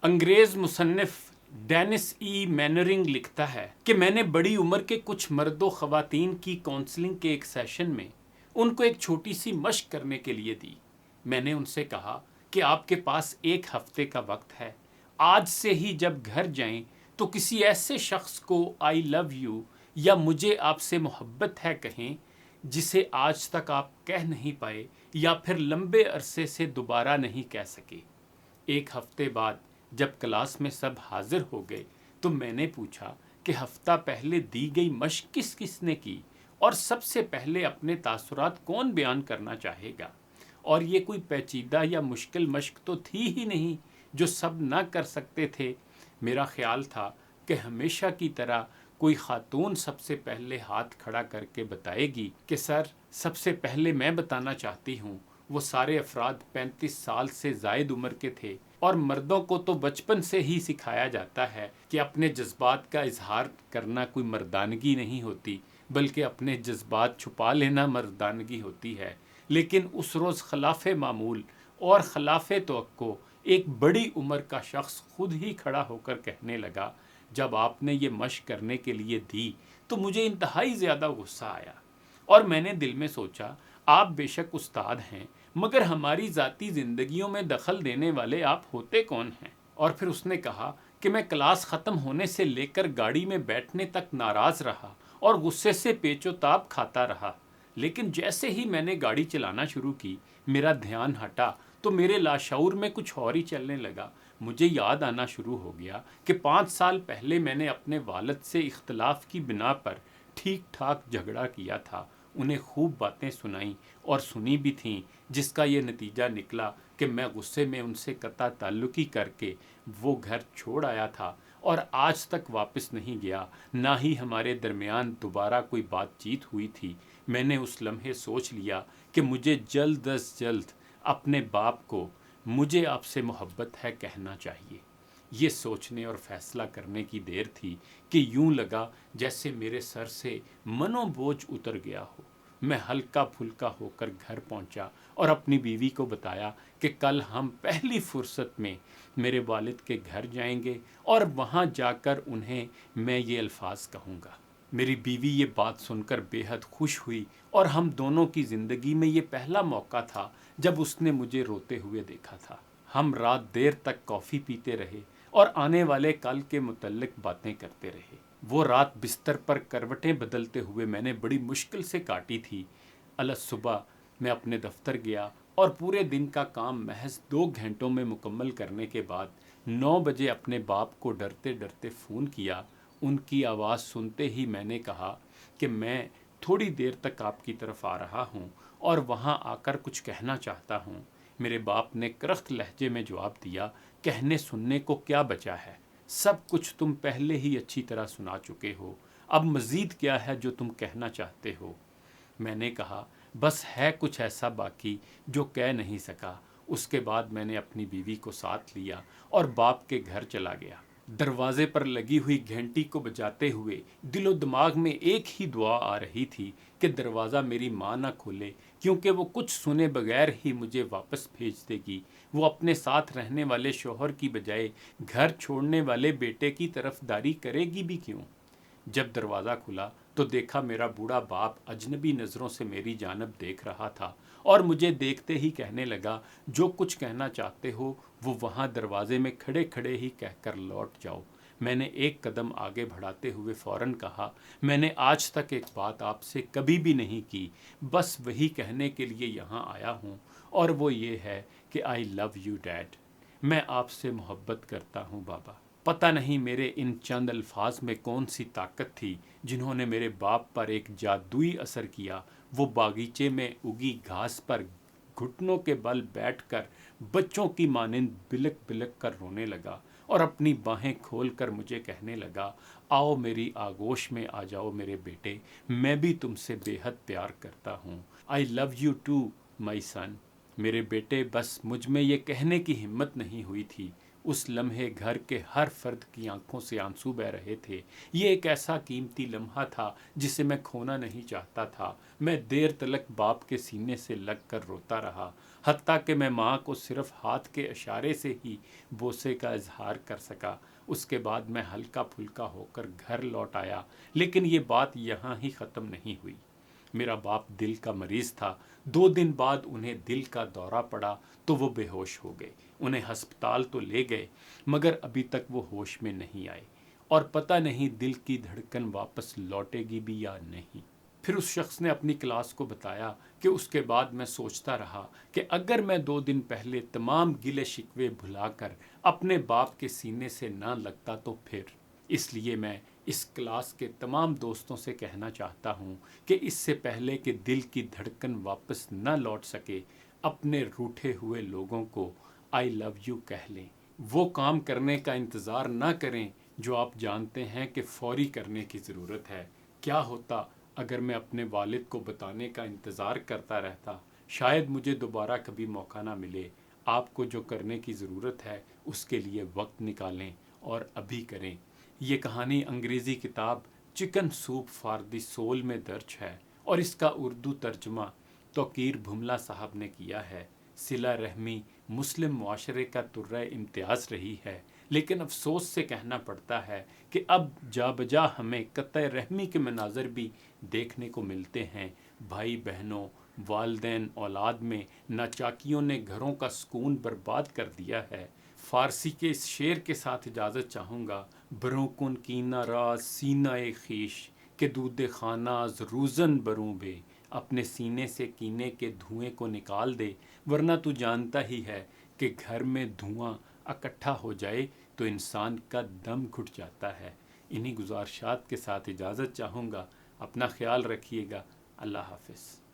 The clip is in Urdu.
انگریز مصنف ڈینس ای مینرنگ لکھتا ہے کہ میں نے بڑی عمر کے کچھ مرد و خواتین کی کونسلنگ کے ایک سیشن میں ان کو ایک چھوٹی سی مشق کرنے کے لیے دی۔ میں نے ان سے کہا کہ آپ کے پاس 1 ہفتے کا وقت ہے، آج سے ہی جب گھر جائیں تو کسی ایسے شخص کو آئی لو یو یا مجھے آپ سے محبت ہے کہیں جسے آج تک آپ کہہ نہیں پائے یا پھر لمبے عرصے سے دوبارہ نہیں کہہ سکے۔ 1 ہفتے بعد جب کلاس میں سب حاضر ہو گئے تو میں نے پوچھا کہ ہفتہ پہلے دی گئی مشق کس کس نے کی اور سب سے پہلے اپنے تاثرات کون بیان کرنا چاہے گا، اور یہ کوئی پیچیدہ یا مشکل مشق تو تھی ہی نہیں جو سب نہ کر سکتے تھے۔ میرا خیال تھا کہ ہمیشہ کی طرح کوئی خاتون سب سے پہلے ہاتھ کھڑا کر کے بتائے گی کہ سر سب سے پہلے میں بتانا چاہتی ہوں۔ وہ سارے افراد 35 سال سے زائد عمر کے تھے، اور مردوں کو تو بچپن سے ہی سکھایا جاتا ہے کہ اپنے جذبات کا اظہار کرنا کوئی مردانگی نہیں ہوتی، بلکہ اپنے جذبات چھپا لینا مردانگی ہوتی ہے۔ لیکن اس روز خلاف معمول اور خلاف توقع ایک بڑی عمر کا شخص خود ہی کھڑا ہو کر کہنے لگا، جب آپ نے یہ مشق کرنے کے لیے دی تو مجھے انتہائی زیادہ غصہ آیا، اور میں نے دل میں سوچا آپ بے شک استاد ہیں، مگر ہماری ذاتی زندگیوں میں دخل دینے والے آپ ہوتے کون ہیں؟ اور پھر اس نے کہا کہ میں کلاس ختم ہونے سے لے کر گاڑی میں بیٹھنے تک ناراض رہا اور غصے سے پیچ و تاب کھاتا رہا، لیکن جیسے ہی میں نے گاڑی چلانا شروع کی میرا دھیان ہٹا تو میرے لاشعور میں کچھ اور ہی چلنے لگا۔ مجھے یاد آنا شروع ہو گیا کہ 5 سال پہلے میں نے اپنے والد سے اختلاف کی بنا پر ٹھیک ٹھاک جھگڑا کیا تھا، انہیں خوب باتیں سنائیں اور سنی بھی تھیں، جس کا یہ نتیجہ نکلا کہ میں غصے میں ان سے قطع تعلقی کر کے وہ گھر چھوڑ آیا تھا اور آج تک واپس نہیں گیا، نہ ہی ہمارے درمیان دوبارہ کوئی بات چیت ہوئی تھی۔ میں نے اس لمحے سوچ لیا کہ مجھے جلد از جلد اپنے باپ کو مجھے آپ سے محبت ہے کہنا چاہیے۔ یہ سوچنے اور فیصلہ کرنے کی دیر تھی کہ یوں لگا جیسے میرے سر سے منو بوجھ اتر گیا ہو۔ میں ہلکا پھلکا ہو کر گھر پہنچا اور اپنی بیوی کو بتایا کہ کل ہم پہلی فرصت میں میرے والد کے گھر جائیں گے اور وہاں جا کر انہیں میں یہ الفاظ کہوں گا۔ میری بیوی یہ بات سن کر بے حد خوش ہوئی، اور ہم دونوں کی زندگی میں یہ پہلا موقع تھا جب اس نے مجھے روتے ہوئے دیکھا تھا۔ ہم رات دیر تک کافی پیتے رہے اور آنے والے کل کے متعلق باتیں کرتے رہے۔ وہ رات بستر پر کروٹیں بدلتے ہوئے میں نے بڑی مشکل سے کاٹی تھی۔ صبح میں اپنے دفتر گیا اور پورے دن کا کام محض 2 گھنٹوں میں مکمل کرنے کے بعد 9 بجے اپنے باپ کو ڈرتے ڈرتے فون کیا۔ ان کی آواز سنتے ہی میں نے کہا کہ میں تھوڑی دیر تک آپ کی طرف آ رہا ہوں اور وہاں آ کر کچھ کہنا چاہتا ہوں۔ میرے باپ نے کرخت لہجے میں جواب دیا، کہنے سننے کو کیا بچا ہے، سب کچھ تم پہلے ہی اچھی طرح سنا چکے ہو، اب مزید کیا ہے جو تم کہنا چاہتے ہو؟ میں نے کہا بس ہے کچھ ایسا باقی جو کہہ نہیں سکا۔ اس کے بعد میں نے اپنی بیوی کو ساتھ لیا اور باپ کے گھر چلا گیا۔ دروازے پر لگی ہوئی گھنٹی کو بجاتے ہوئے دل و دماغ میں ایک ہی دعا آ رہی تھی کہ دروازہ میری ماں نہ کھولے، کیونکہ وہ کچھ سنے بغیر ہی مجھے واپس بھیج دے گی۔ وہ اپنے ساتھ رہنے والے شوہر کی بجائے گھر چھوڑنے والے بیٹے کی طرفداری کرے گی بھی کیوں؟ جب دروازہ کھلا تو دیکھا میرا بوڑھا باپ اجنبی نظروں سے میری جانب دیکھ رہا تھا اور مجھے دیکھتے ہی کہنے لگا، جو کچھ کہنا چاہتے ہو وہ وہاں دروازے میں کھڑے کھڑے ہی کہہ کر لوٹ جاؤ۔ میں نے ایک قدم آگے بڑھاتے ہوئے فوراً کہا، میں نے آج تک ایک بات آپ سے کبھی بھی نہیں کی، بس وہی کہنے کے لیے یہاں آیا ہوں، اور وہ یہ ہے کہ آئی لو یو ڈیڈ۔ میں آپ سے محبت کرتا ہوں بابا۔ پتہ نہیں میرے ان چند الفاظ میں کون سی طاقت تھی جنہوں نے میرے باپ پر ایک جادوئی اثر کیا۔ وہ باغیچے میں اگی گھاس پر گھٹنوں کے بل بیٹھ کر بچوں کی مانند بلک بلک کر رونے لگا اور اپنی باہیں کھول کر مجھے کہنے لگا، آؤ میری آغوش میں آ جاؤ میرے بیٹے، میں بھی تم سے بے حد پیار کرتا ہوں۔ آئی لو یو ٹو مائی سن۔ میرے بیٹے، بس مجھ میں یہ کہنے کی ہمت نہیں ہوئی تھی۔ اس لمحے گھر کے ہر فرد کی آنکھوں سے آنسو بہ رہے تھے۔ یہ ایک ایسا قیمتی لمحہ تھا جسے میں کھونا نہیں چاہتا تھا۔ میں دیر تلک باپ کے سینے سے لگ کر روتا رہا، حتیٰ کہ میں ماں کو صرف ہاتھ کے اشارے سے ہی بوسے کا اظہار کر سکا۔ اس کے بعد میں ہلکا پھلکا ہو کر گھر لوٹ آیا، لیکن یہ بات یہاں ہی ختم نہیں ہوئی۔ میرا باپ دل کا مریض تھا۔ 2 دن بعد انہیں دل کا دورہ پڑا تو وہ بے ہوش ہو گئے۔ انہیں ہسپتال تو لے گئے مگر ابھی تک وہ ہوش میں نہیں آئے، اور پتہ نہیں دل کی دھڑکن واپس لوٹے گی بھی یا نہیں۔ پھر اس شخص نے اپنی کلاس کو بتایا کہ اس کے بعد میں سوچتا رہا کہ اگر میں 2 دن پہلے تمام گلے شکوے بھلا کر اپنے باپ کے سینے سے نہ لگتا تو پھر۔ اس لیے میں اس کلاس کے تمام دوستوں سے کہنا چاہتا ہوں کہ اس سے پہلے کہ دل کی دھڑکن واپس نہ لوٹ سکے، اپنے روٹھے ہوئے لوگوں کو آئی لو یو کہہ لیں۔ وہ کام کرنے کا انتظار نہ کریں جو آپ جانتے ہیں کہ فوری کرنے کی ضرورت ہے۔ کیا ہوتا اگر میں اپنے والد کو بتانے کا انتظار کرتا رہتا؟ شاید مجھے دوبارہ کبھی موقع نہ ملے۔ آپ کو جو کرنے کی ضرورت ہے اس کے لیے وقت نکالیں اور ابھی کریں۔ یہ کہانی انگریزی کتاب chicken soup for the soul میں درج ہے، اور اس کا اردو ترجمہ توقیر بھملا صاحب نے کیا ہے۔ صلہ رحمی مسلم معاشرے کا درہ امتیاز رہی ہے، لیکن افسوس سے کہنا پڑتا ہے کہ اب جا بجا ہمیں قطع رحمی کے مناظر بھی دیکھنے کو ملتے ہیں۔ بھائی بہنوں، والدین اولاد میں ناچاکیوں نے گھروں کا سکون برباد کر دیا ہے۔ فارسی کے اس شعر کے ساتھ اجازت چاہوں گا۔ بروں کن کینہ راز سینہ خیش کہ دود خانہ از روزن بروں بے، اپنے سینے سے کینے کے دھوئیں کو نکال دے، ورنہ تو جانتا ہی ہے کہ گھر میں دھواں اکٹھا ہو جائے تو انسان کا دم گھٹ جاتا ہے۔ انہی گزارشات کے ساتھ اجازت چاہوں گا۔ اپنا خیال رکھیے گا۔ اللہ حافظ۔